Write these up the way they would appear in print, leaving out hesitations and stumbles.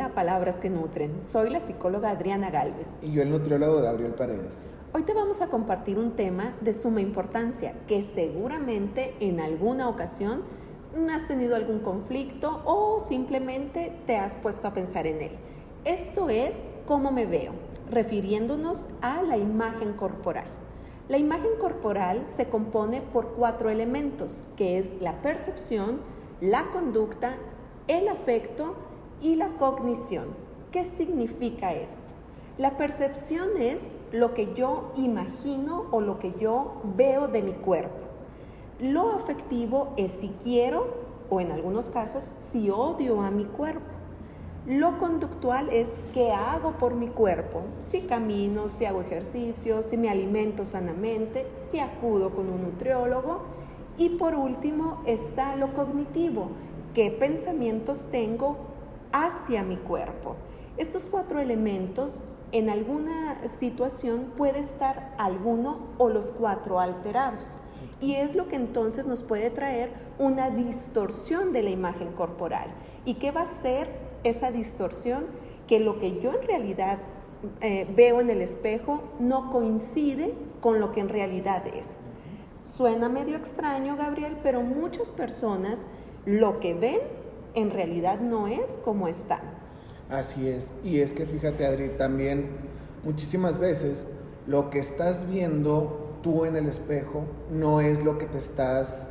a Palabras que Nutren. Soy la psicóloga Adriana Gálvez. Y yo el nutriólogo Gabriel Paredes. Hoy te vamos a compartir un tema de suma importancia que seguramente en alguna ocasión has tenido algún conflicto o simplemente te has puesto a pensar en él. Esto es cómo me veo, refiriéndonos a la imagen corporal. La imagen corporal se compone por 4 elementos, que es la percepción, la conducta, el afecto y la cognición. ¿Qué significa esto? La percepción es lo que yo imagino o lo que yo veo de mi cuerpo. Lo afectivo es si quiero o en algunos casos si odio a mi cuerpo. Lo conductual es qué hago por mi cuerpo, si camino, si hago ejercicio, si me alimento sanamente, si acudo con un nutriólogo. Y por último está lo cognitivo, qué pensamientos tengo hacia mi cuerpo. Estos 4 elementos, en alguna situación puede estar alguno o los 4 alterados. Y es lo que entonces nos puede traer una distorsión de la imagen corporal. ¿Y qué va a ser esa distorsión? Que lo que yo en realidad veo en el espejo no coincide con lo que en realidad es. Suena medio extraño, Gabriel, pero muchas personas lo que ven en realidad no es como están. Así es, y es que fíjate, Adri, también muchísimas veces lo que estás viendo tú en el espejo no es lo que te estás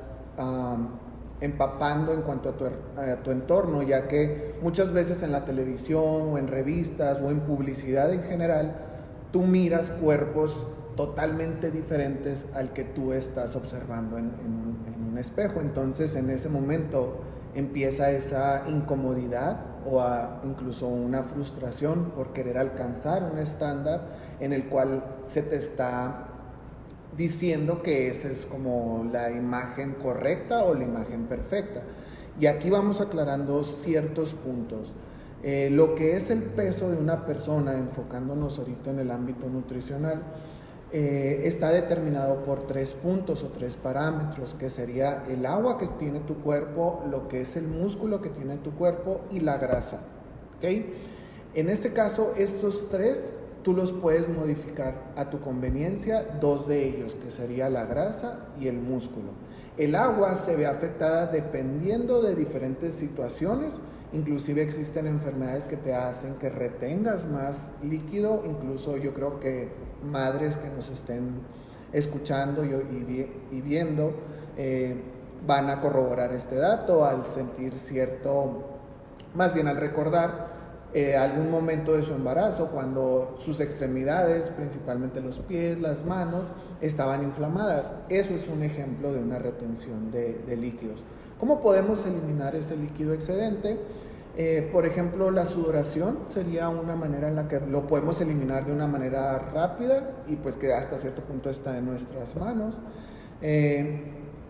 empapando en cuanto a tu entorno, ya que muchas veces en la televisión o en revistas o en publicidad en general, tú miras cuerpos totalmente diferentes al que tú estás observando en un espejo. Entonces en ese momento empieza esa incomodidad o incluso una frustración por querer alcanzar un estándar en el cual se te está diciendo que esa es como la imagen correcta o la imagen perfecta. Y aquí vamos aclarando ciertos puntos. Lo que es el peso de una persona, enfocándonos ahorita en el ámbito nutricional, está determinado por 3 puntos o 3 parámetros, que sería el agua que tiene tu cuerpo, lo que es el músculo que tiene tu cuerpo y la grasa. ¿Okay? En este caso, estos 3 tú los puedes modificar a tu conveniencia, 2 de ellos, que sería la grasa y el músculo. El agua se ve afectada dependiendo de diferentes situaciones, inclusive existen enfermedades que te hacen que retengas más líquido, incluso yo creo que madres que nos estén escuchando y viendo van a corroborar este dato al sentir más bien al recordar algún momento de su embarazo, cuando sus extremidades, principalmente los pies, las manos, estaban inflamadas. Eso es un ejemplo de una retención de líquidos. ¿Cómo podemos eliminar ese líquido excedente? Por ejemplo, la sudoración sería una manera en la que lo podemos eliminar de una manera rápida y pues que hasta cierto punto está en nuestras manos.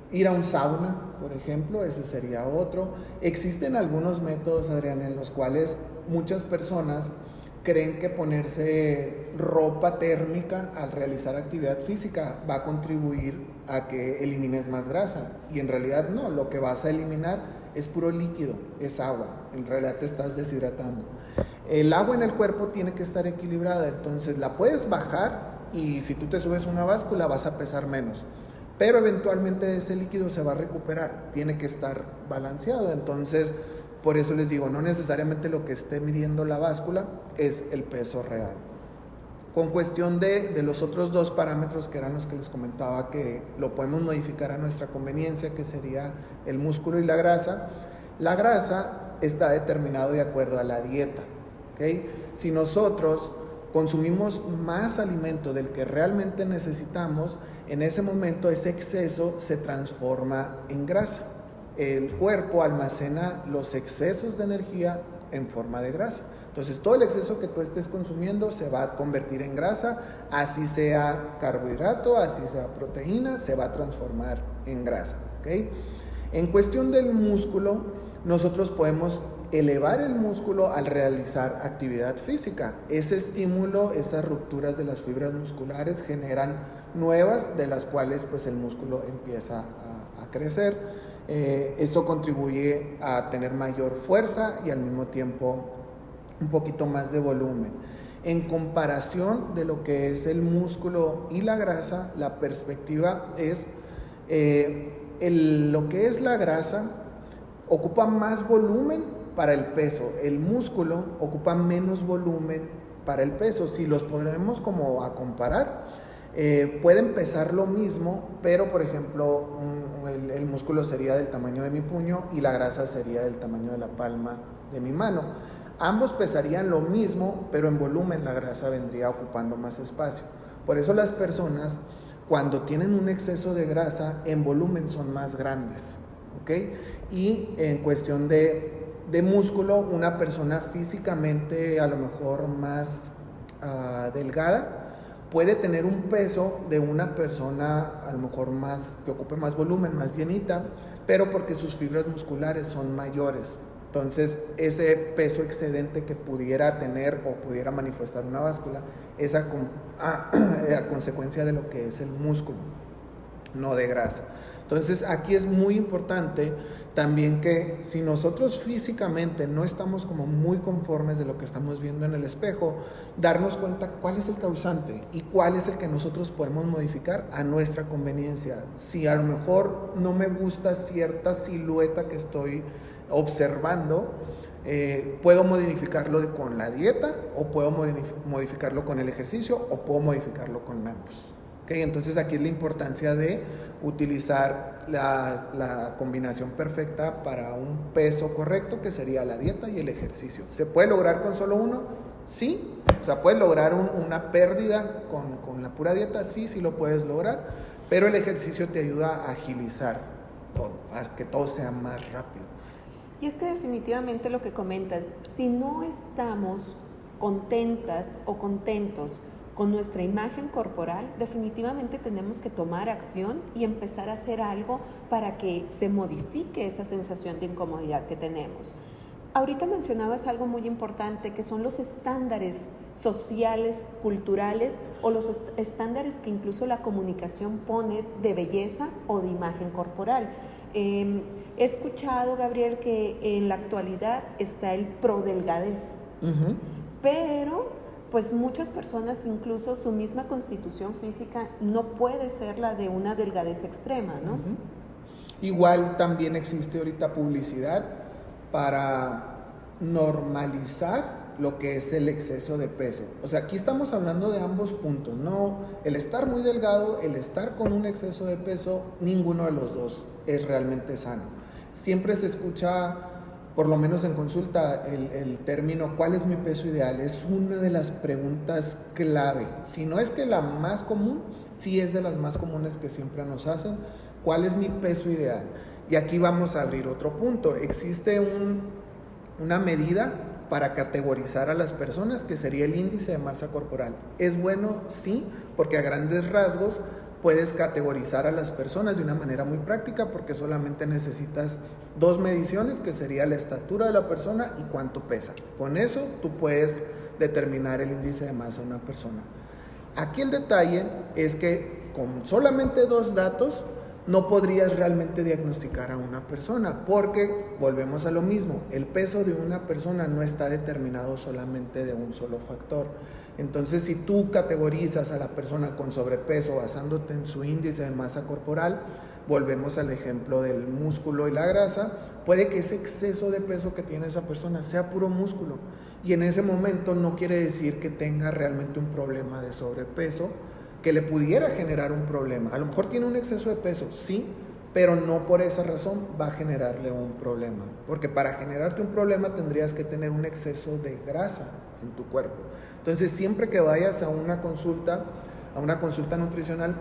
Ir a un sauna, por ejemplo, ese sería otro. Existen algunos métodos, Adriana, en los cuales muchas personas creen que ponerse ropa térmica al realizar actividad física va a contribuir a que elimines más grasa. Y en realidad no, lo que vas a eliminar es puro líquido, es agua. En realidad te estás deshidratando. El agua en el cuerpo tiene que estar equilibrada, entonces la puedes bajar y si tú te subes una báscula vas a pesar menos. Pero eventualmente ese líquido se va a recuperar, tiene que estar balanceado. Entonces, por eso les digo, no necesariamente lo que esté midiendo la báscula es el peso real. Con cuestión de los otros 2 parámetros que eran los que les comentaba que lo podemos modificar a nuestra conveniencia, que sería el músculo y la grasa está determinado de acuerdo a la dieta. ¿Okay? Si nosotros consumimos más alimento del que realmente necesitamos, en ese momento ese exceso se transforma en grasa. El cuerpo almacena los excesos de energía en forma de grasa. Entonces todo el exceso que tú estés consumiendo se va a convertir en grasa, así sea carbohidrato, así sea proteína, se va a transformar en grasa. ¿Okay? En cuestión del músculo, nosotros podemos elevar el músculo al realizar actividad física. Ese estímulo, esas rupturas de las fibras musculares generan nuevas, de las cuales pues el músculo empieza a crecer. Esto contribuye a tener mayor fuerza y al mismo tiempo un poquito más de volumen. En comparación de lo que es el músculo y la grasa, la perspectiva es lo que es la grasa ocupa más volumen para el peso, el músculo ocupa menos volumen para el peso. Si los ponemos como a comparar, pueden pesar lo mismo, pero por ejemplo el músculo sería del tamaño de mi puño y la grasa sería del tamaño de la palma de mi mano. Ambos pesarían lo mismo, pero en volumen la grasa vendría ocupando más espacio. Por eso las personas, cuando tienen un exceso de grasa, en volumen son más grandes, ¿ok? Y en cuestión de músculo, una persona físicamente a lo mejor más delgada puede tener un peso de una persona a lo mejor más, que ocupe más volumen, más llenita, pero porque sus fibras musculares son mayores. Entonces, ese peso excedente que pudiera tener o pudiera manifestar una báscula es a consecuencia de lo que es el músculo, no de grasa. Entonces, aquí es muy importante también que si nosotros físicamente no estamos como muy conformes de lo que estamos viendo en el espejo, darnos cuenta cuál es el causante y cuál es el que nosotros podemos modificar a nuestra conveniencia. Si a lo mejor no me gusta cierta silueta que estoy observando, puedo modificarlo con la dieta, o puedo modificarlo con el ejercicio, o puedo modificarlo con ambos. ¿Okay? Entonces aquí es la importancia de utilizar la combinación perfecta para un peso correcto, que sería la dieta y el ejercicio. ¿Se puede lograr con solo uno? Sí. O sea, ¿puedes lograr una pérdida con la pura dieta? Sí, sí lo puedes lograr, pero el ejercicio te ayuda a agilizar todo, a que todo sea más rápido. Y es que definitivamente lo que comentas, si no estamos contentas o contentos con nuestra imagen corporal, definitivamente tenemos que tomar acción y empezar a hacer algo para que se modifique esa sensación de incomodidad que tenemos. Ahorita mencionabas algo muy importante, que son los estándares sociales, culturales, o los estándares que incluso la comunicación pone de belleza o de imagen corporal. He escuchado, Gabriel, que en la actualidad está el pro-delgadez, pero pues muchas personas, incluso su misma constitución física no puede ser la de una delgadez extrema, ¿no? Igual también existe ahorita publicidad para normalizar lo que es el exceso de peso. O sea, aquí estamos hablando de ambos puntos, no el estar muy delgado, el estar con un exceso de peso, ninguno de los dos es realmente sano. Siempre se escucha, por lo menos en consulta, el término ¿cuál es mi peso ideal? Es una de las preguntas clave. Si no es que la más común, sí es de las más comunes que siempre nos hacen. ¿Cuál es mi peso ideal? Y aquí vamos a abrir otro punto. Existe una medida para categorizar a las personas, que sería el índice de masa corporal. ¿Es bueno? Sí, porque a grandes rasgos puedes categorizar a las personas de una manera muy práctica, porque solamente necesitas dos mediciones, que sería la estatura de la persona y cuánto pesa. Con eso tú puedes determinar el índice de masa de una persona. Aquí el detalle es que con solamente dos datos no podrías realmente diagnosticar a una persona, porque volvemos a lo mismo, el peso de una persona no está determinado solamente de un solo factor. Entonces, si tú categorizas a la persona con sobrepeso basándote en su índice de masa corporal, volvemos al ejemplo del músculo y la grasa, puede que ese exceso de peso que tiene esa persona sea puro músculo, y en ese momento no quiere decir que tenga realmente un problema de sobrepeso que le pudiera generar un problema. A lo mejor tiene un exceso de peso, sí, pero no por esa razón va a generarle un problema, porque para generarte un problema tendrías que tener un exceso de grasa en tu cuerpo. Entonces, siempre que vayas a una consulta nutricional,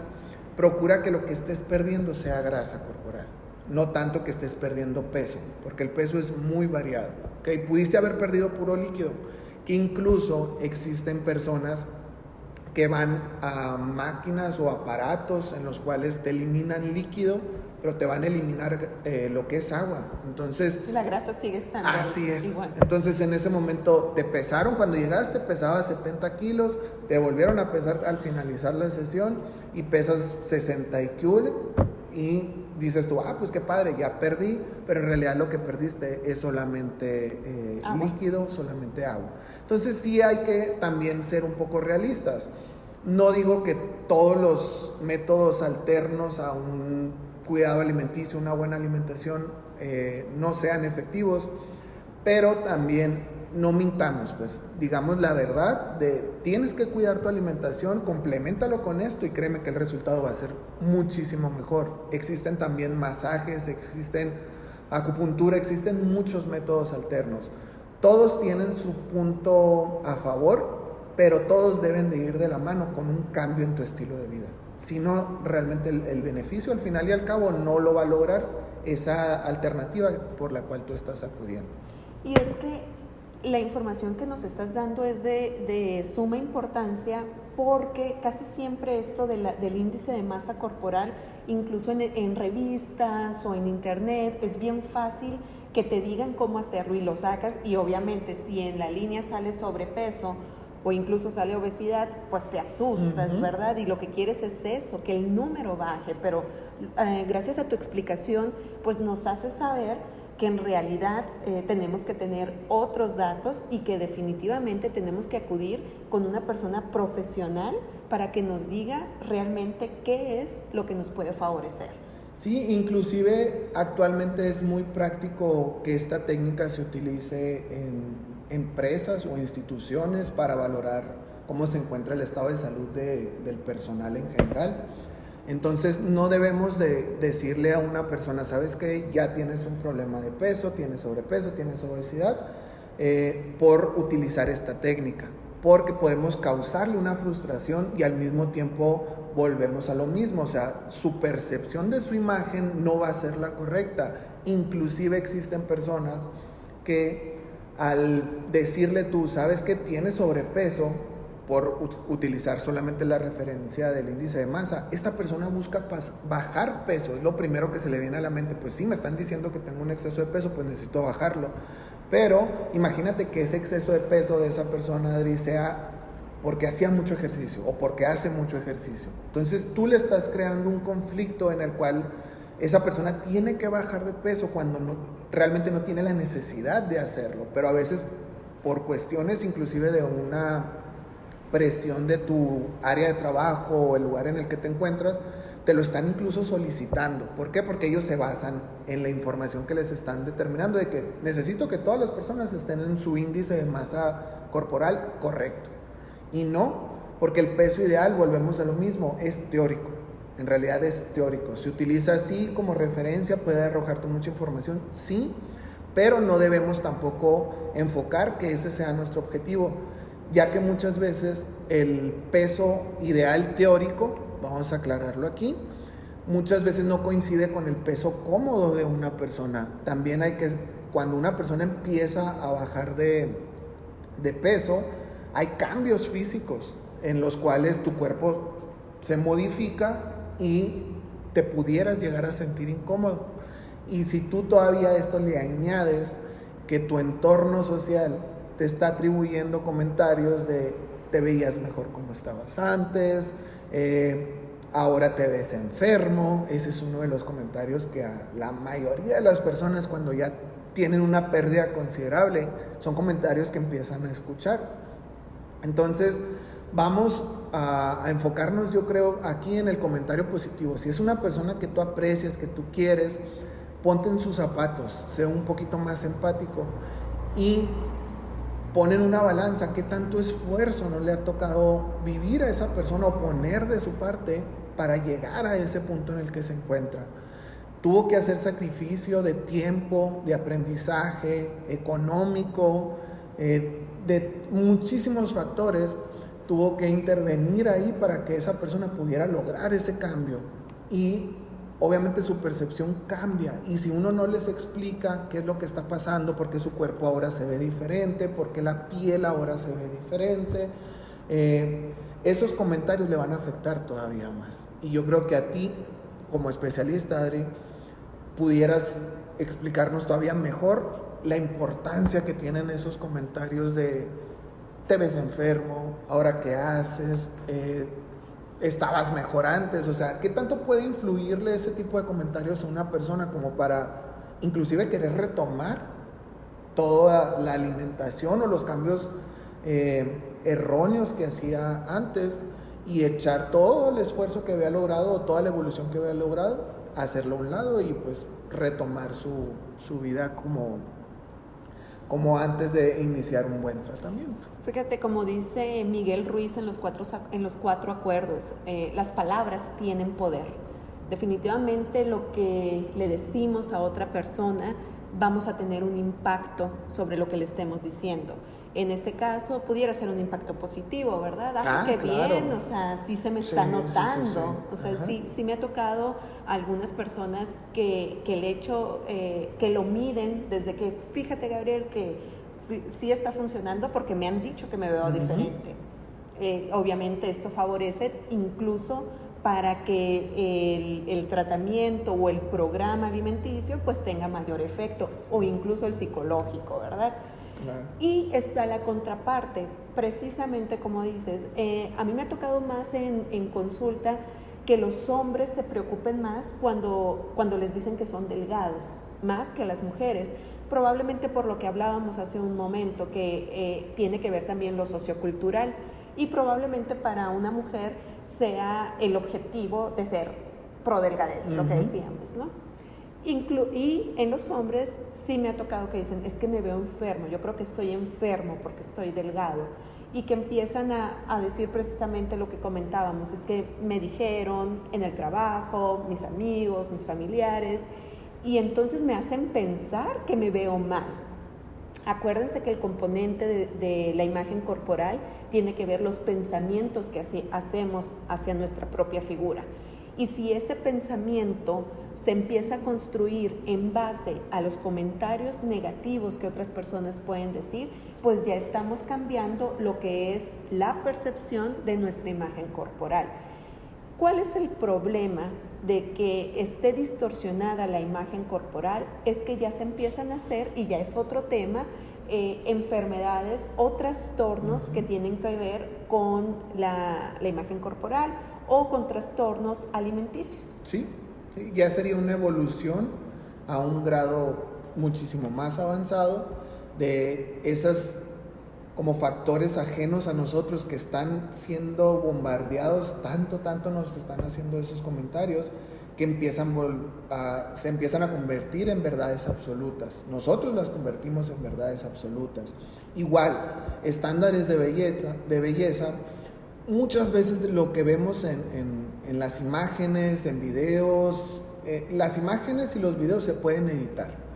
procura que lo que estés perdiendo sea grasa corporal, no tanto que estés perdiendo peso, porque el peso es muy variado. ¿Okay? Pudiste haber perdido puro líquido, que incluso existen personas que van a máquinas o aparatos en los cuales te eliminan líquido, pero te van a eliminar lo que es agua. Entonces, la grasa sigue estando así es. igual. Entonces, en ese momento te pesaron, cuando llegaste pesabas 70 kilos, te volvieron a pesar al finalizar la sesión y pesas 60 y dices tú, pues qué padre, ya perdí, pero en realidad lo que perdiste es solamente líquido, solamente agua. Entonces sí hay que también ser un poco realistas. No digo que todos los métodos alternos a un cuidado alimenticio, una buena alimentación, no sean efectivos, pero también no mintamos, pues digamos la verdad de tienes que cuidar tu alimentación, compleméntalo con esto y créeme que el resultado va a ser muchísimo mejor. Existen también masajes, existen acupuntura, existen muchos métodos alternos. Todos tienen su punto a favor, pero todos deben de ir de la mano con un cambio en tu estilo de vida. Si no, realmente el beneficio al final y al cabo no lo va a lograr esa alternativa por la cual tú estás acudiendo. Y es que la información que nos estás dando es de suma importancia, porque casi siempre esto del índice de masa corporal, incluso en revistas o en internet, es bien fácil que te digan cómo hacerlo y lo sacas, y obviamente si en la línea sale sobrepeso o incluso sale obesidad, pues te asustas, ¿verdad? Y lo que quieres es eso, que el número baje, pero gracias a tu explicación, pues nos hace saber que en realidad tenemos que tener otros datos y que definitivamente tenemos que acudir con una persona profesional para que nos diga realmente qué es lo que nos puede favorecer. Sí, inclusive actualmente es muy práctico que esta técnica se utilice en empresas o instituciones para valorar cómo se encuentra el estado de salud del personal en general. Entonces no debemos de decirle a una persona, ¿sabes qué? Ya tienes un problema de peso, tienes sobrepeso, tienes obesidad, por utilizar esta técnica, porque podemos causarle una frustración y al mismo tiempo volvemos a lo mismo, o sea, su percepción de su imagen no va a ser la correcta. Inclusive existen personas que al decirle tú, ¿sabes qué? Tienes sobrepeso, por utilizar solamente la referencia del índice de masa, esta persona busca bajar peso, es lo primero que se le viene a la mente. Pues sí, me están diciendo que tengo un exceso de peso, pues necesito bajarlo. Pero imagínate que ese exceso de peso de esa persona, Adri, sea porque hacía mucho ejercicio o porque hace mucho ejercicio. Entonces tú le estás creando un conflicto en el cual esa persona tiene que bajar de peso cuando realmente no tiene la necesidad de hacerlo, pero a veces por cuestiones inclusive de una presión de tu área de trabajo o el lugar en el que te encuentras, te lo están incluso solicitando. ¿Por qué? Porque ellos se basan en la información que les están determinando de que necesito que todas las personas estén en su índice de masa corporal correcto. Y no, porque el peso ideal, volvemos a lo mismo, es teórico. En realidad es teórico. Se utiliza así como referencia, puede arrojarte mucha información, sí, pero no debemos tampoco enfocar que ese sea nuestro objetivo, ya que muchas veces el peso ideal teórico, vamos a aclararlo aquí, muchas veces no coincide con el peso cómodo de una persona. También cuando una persona empieza a bajar de peso, hay cambios físicos en los cuales tu cuerpo se modifica y te pudieras llegar a sentir incómodo. Y si tú todavía a esto le añades que tu entorno social te está atribuyendo comentarios de te veías mejor como estabas antes, ahora te ves enfermo, ese es uno de los comentarios que a la mayoría de las personas cuando ya tienen una pérdida considerable, son comentarios que empiezan a escuchar. Entonces vamos a enfocarnos, yo creo, aquí en el comentario positivo. Si es una persona que tú aprecias, que tú quieres, ponte en sus zapatos, sé un poquito más empático y pon en una balanza qué tanto esfuerzo no le ha tocado vivir a esa persona o poner de su parte para llegar a ese punto en el que se encuentra. Tuvo que hacer sacrificio de tiempo, de aprendizaje, económico, de muchísimos factores. Tuvo que intervenir ahí para que esa persona pudiera lograr ese cambio y obviamente su percepción cambia, y si uno no les explica qué es lo que está pasando, por qué su cuerpo ahora se ve diferente, por qué la piel ahora se ve diferente, esos comentarios le van a afectar todavía más. Y yo creo que a ti, como especialista, Adri, pudieras explicarnos todavía mejor la importancia que tienen esos comentarios de te ves enfermo, ahora qué haces, estabas mejor antes. O sea, ¿qué tanto puede influirle ese tipo de comentarios a una persona como para inclusive querer retomar toda la alimentación o los cambios erróneos que hacía antes y echar todo el esfuerzo que había logrado o toda la evolución que había logrado, hacerlo a un lado y pues retomar su vida como antes de iniciar un buen tratamiento? Fíjate, como dice Miguel Ruiz en los cuatro acuerdos, las palabras tienen poder. Definitivamente lo que le decimos a otra persona vamos a tener un impacto sobre lo que le estemos diciendo. En este caso pudiera ser un impacto positivo, ¿verdad? Qué claro. Bien, o sea, sí se me está notando. Sí. O sea, sí me ha tocado a algunas personas que el hecho, que lo miden desde que, fíjate Gabriel, que sí está funcionando porque me han dicho que me veo diferente. Obviamente esto favorece incluso para que el tratamiento o el programa alimenticio pues tenga mayor efecto, o incluso el psicológico, ¿verdad? Claro. Y está la contraparte, precisamente como dices, a mí me ha tocado más en consulta que los hombres se preocupen más cuando les dicen que son delgados, más que las mujeres, probablemente por lo que hablábamos hace un momento, que tiene que ver también lo sociocultural, y probablemente para una mujer sea el objetivo de ser pro-delgadez, lo que decíamos, ¿no? Y en los hombres sí me ha tocado que dicen, es que me veo enfermo, yo creo que estoy enfermo porque estoy delgado, y que empiezan a decir precisamente lo que comentábamos, es que me dijeron en el trabajo, mis amigos, mis familiares, y entonces me hacen pensar que me veo mal. Acuérdense que el componente de la imagen corporal tiene que ver los pensamientos que hacemos hacia nuestra propia figura. Y si ese pensamiento se empieza a construir en base a los comentarios negativos que otras personas pueden decir, pues ya estamos cambiando lo que es la percepción de nuestra imagen corporal. ¿Cuál es el problema de que esté distorsionada la imagen corporal? Es que ya se empiezan a hacer, y ya es otro tema, enfermedades o trastornos que tienen que ver con la imagen corporal o con trastornos alimenticios. Sí, ya sería una evolución a un grado muchísimo más avanzado de esas como factores ajenos a nosotros que están siendo bombardeados, tanto nos están haciendo esos comentarios que se empiezan a convertir en verdades absolutas. Nosotros las convertimos en verdades absolutas. Igual, estándares de belleza, muchas veces lo que vemos en las imágenes, en videos, las imágenes y los videos se pueden editar.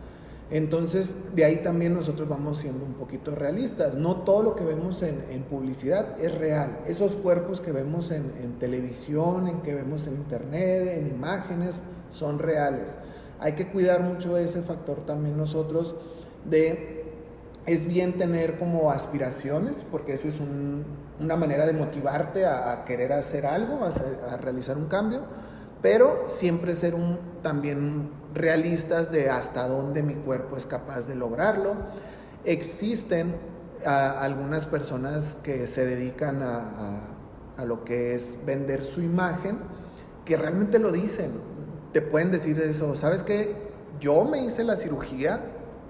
Entonces, de ahí también nosotros vamos siendo un poquito realistas. No todo lo que vemos en publicidad es real. Esos cuerpos que vemos en televisión, que vemos en internet, en imágenes, son reales. Hay que cuidar mucho ese factor también nosotros es bien tener como aspiraciones, porque eso es una manera de motivarte a querer hacer algo, a realizar un cambio, pero siempre ser también realistas de hasta dónde mi cuerpo es capaz de lograrlo. Existen algunas personas que se dedican a lo que es vender su imagen, que realmente lo dicen. Te pueden decir eso, ¿sabes qué? Yo me hice la cirugía,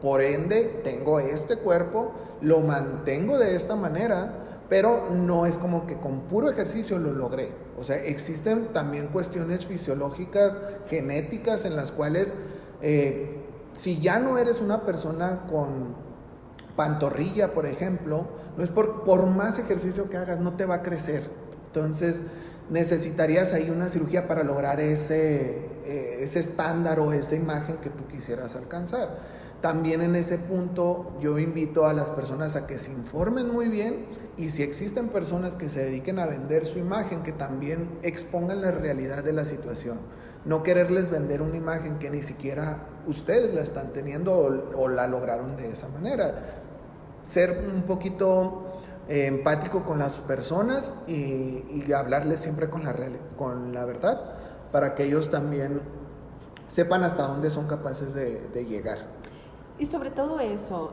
por ende tengo este cuerpo, lo mantengo de esta manera, pero no es como que con puro ejercicio lo logré. O sea, existen también cuestiones fisiológicas, genéticas, en las cuales si ya no eres una persona con pantorrilla, por ejemplo, no es por más ejercicio que hagas, no te va a crecer. Entonces, necesitarías ahí una cirugía para lograr ese estándar o esa imagen que tú quisieras alcanzar. También en ese punto yo invito a las personas a que se informen muy bien, y si existen personas que se dediquen a vender su imagen, que también expongan la realidad de la situación. No quererles vender una imagen que ni siquiera ustedes la están teniendo o la lograron de esa manera. Ser un poquito empático con las personas y hablarles siempre con la verdad, para que ellos también sepan hasta dónde son capaces de llegar. Y sobre todo eso,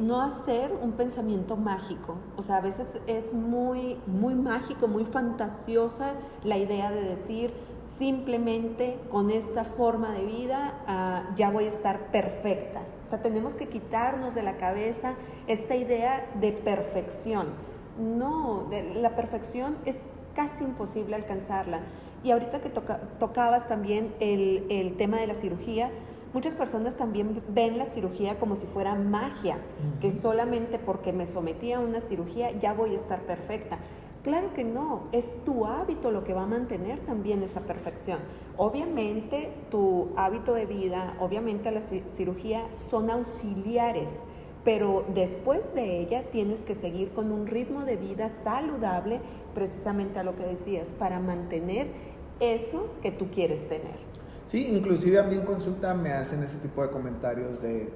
no hacer un pensamiento mágico. O sea, a veces es muy, muy mágico, muy fantasiosa la idea de decir simplemente con esta forma de vida ya voy a estar perfecta. O sea, tenemos que quitarnos de la cabeza esta idea de perfección. No, la perfección es casi imposible alcanzarla. Y ahorita que tocabas también el tema de la cirugía, muchas personas también ven la cirugía como si fuera magia, que solamente porque me sometí a una cirugía ya voy a estar perfecta. Claro que no, es tu hábito lo que va a mantener también esa perfección. Obviamente tu hábito de vida, obviamente la cirugía son auxiliares, pero después de ella tienes que seguir con un ritmo de vida saludable, precisamente a lo que decías, para mantener eso que tú quieres tener. Sí, inclusive a mí en consulta me hacen ese tipo de comentarios de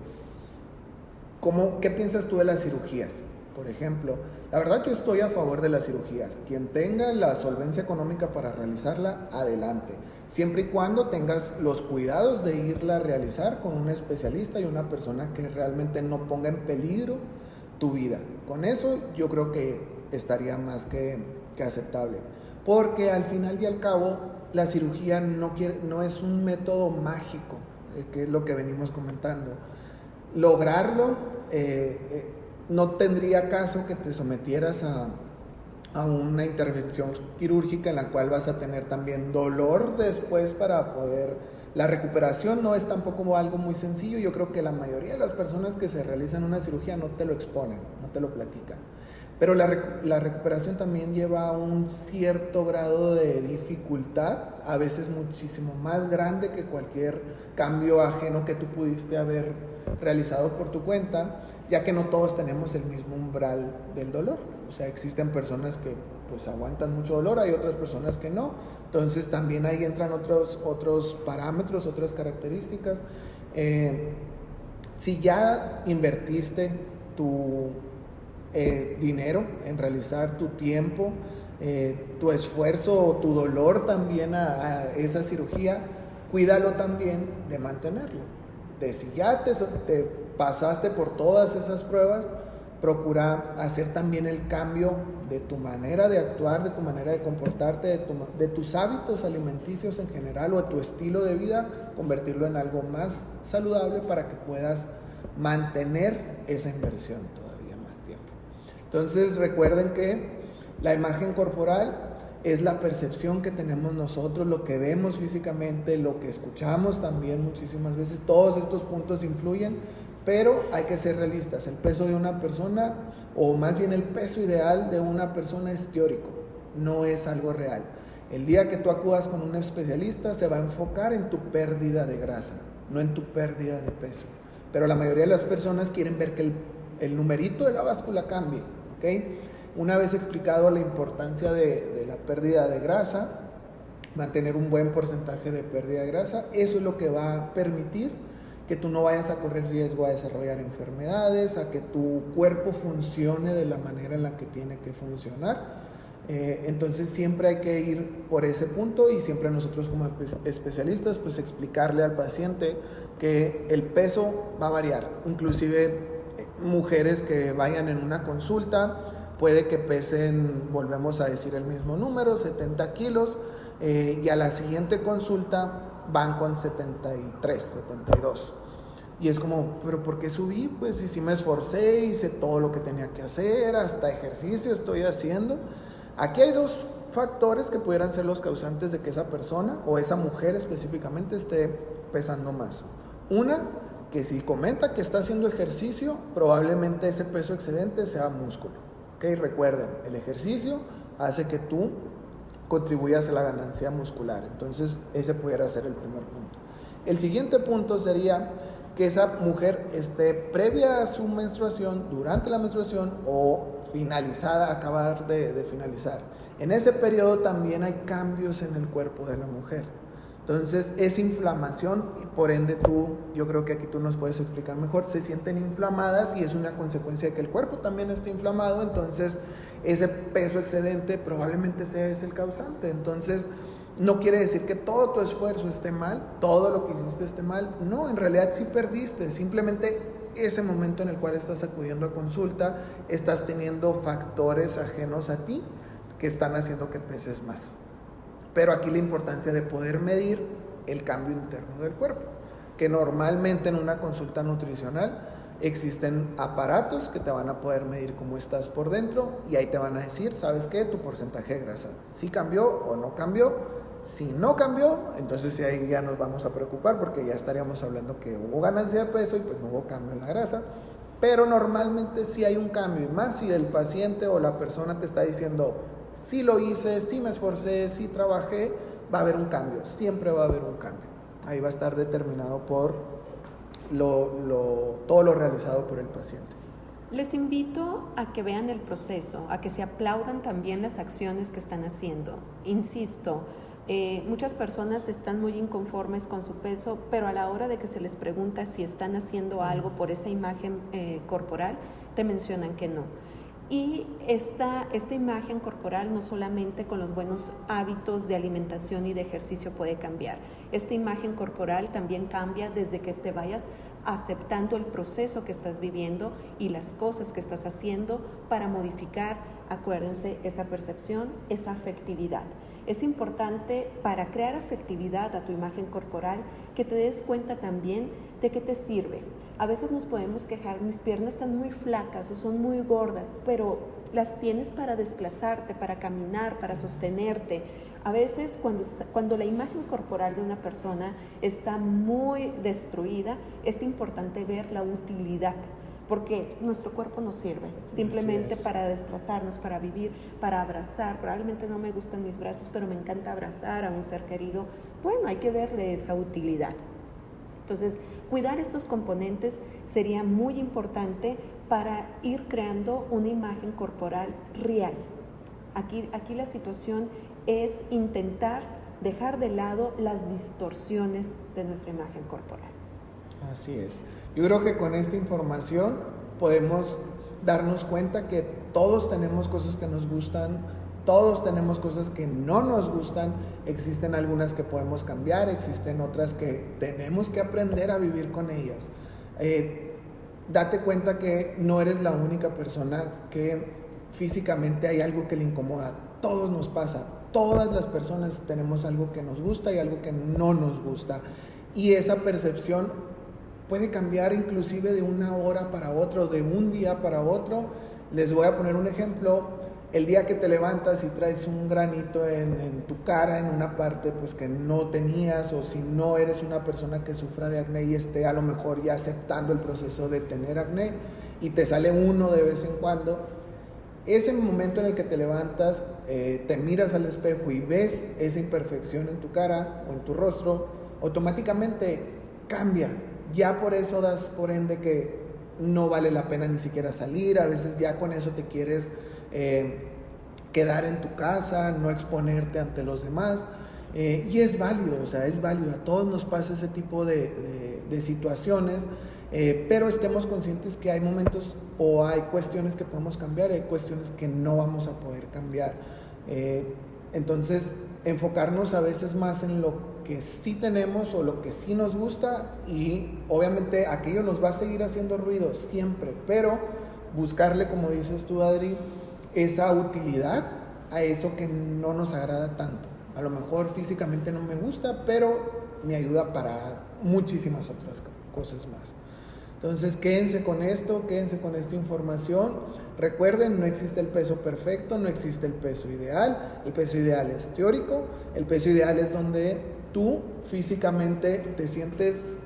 ¿qué piensas tú de las cirugías? Por ejemplo, la verdad yo estoy a favor de las cirugías. Quien tenga la solvencia económica para realizarla, adelante. Siempre y cuando tengas los cuidados de irla a realizar con un especialista y una persona que realmente no ponga en peligro tu vida. Con eso yo creo que estaría más que aceptable. Porque al final y al cabo, la cirugía no es un método mágico, que es lo que venimos comentando. Lograrlo, no tendría caso que te sometieras a una intervención quirúrgica en la cual vas a tener también dolor después para poder... La recuperación no es tampoco algo muy sencillo. Yo creo que la mayoría de las personas que se realizan una cirugía no te lo exponen, no te lo platican. Pero la recuperación también lleva un cierto grado de dificultad, a veces muchísimo más grande que cualquier cambio ajeno que tú pudiste haber realizado por tu cuenta, ya que no todos tenemos el mismo umbral del dolor. O sea, existen personas que pues aguantan mucho dolor, hay otras personas que no. Entonces también ahí entran otros parámetros, otras características. Si ya invertiste tu dinero en realizar tu tiempo, tu esfuerzo, tu dolor también a esa cirugía, cuídalo también de mantenerlo. De si ya te pasaste por todas esas pruebas, procura hacer también el cambio de tu manera de actuar, de tu manera de comportarte, de tus hábitos alimenticios en general o de tu estilo de vida, convertirlo en algo más saludable para que puedas mantener esa inversión todavía más tiempo. Entonces recuerden que la imagen corporal es la percepción que tenemos nosotros, lo que vemos físicamente, lo que escuchamos también muchísimas veces. Todos estos puntos influyen, pero hay que ser realistas. El peso de una persona, o más bien el peso ideal de una persona, es teórico, no es algo real. El día que tú acudas con un especialista se va a enfocar en tu pérdida de grasa, no en tu pérdida de peso. Pero la mayoría de las personas quieren ver que el numerito de la báscula cambie, ¿ok? Una vez explicado la importancia de la pérdida de grasa, mantener un buen porcentaje de pérdida de grasa, eso es lo que va a permitir que tú no vayas a correr riesgo a desarrollar enfermedades, a que tu cuerpo funcione de la manera en la que tiene que funcionar. Entonces siempre hay que ir por ese punto, y siempre nosotros como especialistas pues explicarle al paciente que el peso va a variar. Inclusive mujeres que vayan en una consulta puede que pesen, volvemos a decir el mismo número, 70 kilos, y a la siguiente consulta van con 73, 72. Y es como, ¿pero por qué subí? Pues si me esforcé, hice todo lo que tenía que hacer, hasta ejercicio estoy haciendo. Aquí hay dos factores que pudieran ser los causantes de que esa persona o esa mujer específicamente esté pesando más. Una, que si comenta que está haciendo ejercicio, probablemente ese peso excedente sea músculo. ¿Ok? Recuerden, el ejercicio hace que tú contribuyas a la ganancia muscular. Entonces, ese pudiera ser el primer punto. El siguiente punto sería que esa mujer esté previa a su menstruación, durante la menstruación o finalizada, acabar de finalizar. En ese periodo también hay cambios en el cuerpo de la mujer. Entonces, es inflamación y por ende yo creo que aquí tú nos puedes explicar mejor, se sienten inflamadas y es una consecuencia de que el cuerpo también esté inflamado. Entonces, ese peso excedente probablemente sea ese el causante. Entonces, no quiere decir que todo tu esfuerzo esté mal, todo lo que hiciste esté mal. No, en realidad sí perdiste, simplemente ese momento en el cual estás acudiendo a consulta, estás teniendo factores ajenos a ti que están haciendo que peses más. Pero aquí la importancia de poder medir el cambio interno del cuerpo, que normalmente en una consulta nutricional existen aparatos que te van a poder medir cómo estás por dentro y ahí te van a decir, ¿sabes qué? Tu porcentaje de grasa, ¿sí cambió o no cambió? Si no cambió, entonces ahí ya nos vamos a preocupar porque ya estaríamos hablando que hubo ganancia de peso y pues no hubo cambio en la grasa. Pero normalmente sí hay un cambio, y más si el paciente o la persona te está diciendo, sí lo hice, sí me esforcé, sí trabajé, va a haber un cambio, siempre va a haber un cambio. Ahí va a estar determinado por todo lo realizado por el paciente. Les invito a que vean el proceso, a que se aplaudan también las acciones que están haciendo. Insisto, muchas personas están muy inconformes con su peso, pero a la hora de que se les pregunta si están haciendo algo por esa imagen corporal, te mencionan que no. Y esta imagen corporal no solamente con los buenos hábitos de alimentación y de ejercicio puede cambiar. Esta imagen corporal también cambia desde que te vayas aceptando el proceso que estás viviendo y las cosas que estás haciendo para modificar, acuérdense, esa percepción, esa afectividad. Es importante para crear afectividad a tu imagen corporal que te des cuenta también de qué te sirve. A veces nos podemos quejar, mis piernas están muy flacas o son muy gordas, pero las tienes para desplazarte, para caminar, para sostenerte. A veces cuando la imagen corporal de una persona está muy destruida, es importante ver la utilidad, porque nuestro cuerpo nos sirve simplemente para desplazarnos, para vivir, para abrazar. Probablemente no me gustan mis brazos, pero me encanta abrazar a un ser querido. Bueno, hay que verle esa utilidad. Entonces, cuidar estos componentes sería muy importante para ir creando una imagen corporal real. Aquí la situación es intentar dejar de lado las distorsiones de nuestra imagen corporal. Así es. Yo creo que con esta información podemos darnos cuenta que todos tenemos cosas que nos gustan, todos tenemos cosas que no nos gustan, existen algunas que podemos cambiar, existen otras que tenemos que aprender a vivir con ellas. Date cuenta que no eres la única persona que físicamente hay algo que le incomoda, todos nos pasa, todas las personas tenemos algo que nos gusta y algo que no nos gusta, y esa percepción puede cambiar inclusive de una hora para otra, de un día para otro. Les voy a poner un ejemplo. El día que te levantas y traes un granito en tu cara, en una parte pues que no tenías, o si no eres una persona que sufra de acné y esté a lo mejor ya aceptando el proceso de tener acné y te sale uno de vez en cuando, ese momento en el que te levantas, te miras al espejo y ves esa imperfección en tu cara o en tu rostro, automáticamente cambia. Ya por eso das por ende que no vale la pena ni siquiera salir, a veces ya con eso te quieres quedar en tu casa, no exponerte ante los demás, y es válido, o sea, es válido, a todos nos pasa ese tipo de situaciones, pero estemos conscientes que hay momentos o hay cuestiones que podemos cambiar, hay cuestiones que no vamos a poder cambiar, entonces enfocarnos a veces más en lo que sí tenemos o lo que sí nos gusta, y obviamente aquello nos va a seguir haciendo ruido siempre, pero buscarle, como dices tú, Adri, esa utilidad a eso que no nos agrada tanto. A lo mejor físicamente no me gusta, pero me ayuda para muchísimas otras cosas más. Entonces quédense con esto, quédense con esta información. Recuerden, no existe el peso perfecto, no existe el peso ideal. El peso ideal es teórico, el peso ideal es donde tú físicamente te sientes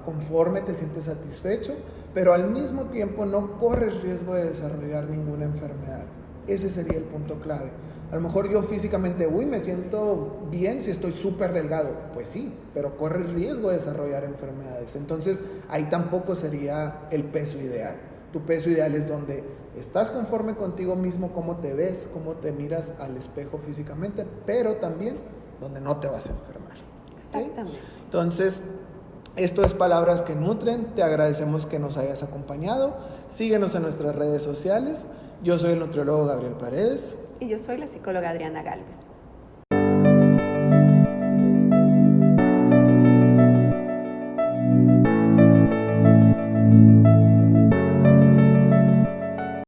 conforme, te sientes satisfecho, pero al mismo tiempo no corres riesgo de desarrollar ninguna enfermedad. Ese sería el punto clave. A lo mejor yo físicamente, me siento bien si estoy súper delgado. Pues sí, pero corres riesgo de desarrollar enfermedades. Entonces, ahí tampoco sería el peso ideal. Tu peso ideal es donde estás conforme contigo mismo, cómo te ves, cómo te miras al espejo físicamente, pero también donde no te vas a enfermar. Exactamente. ¿Sí? Entonces, esto es Palabras que Nutren. Te agradecemos que nos hayas acompañado. Síguenos en nuestras redes sociales. Yo soy el nutriólogo Gabriel Paredes. Y yo soy la psicóloga Adriana Gálvez.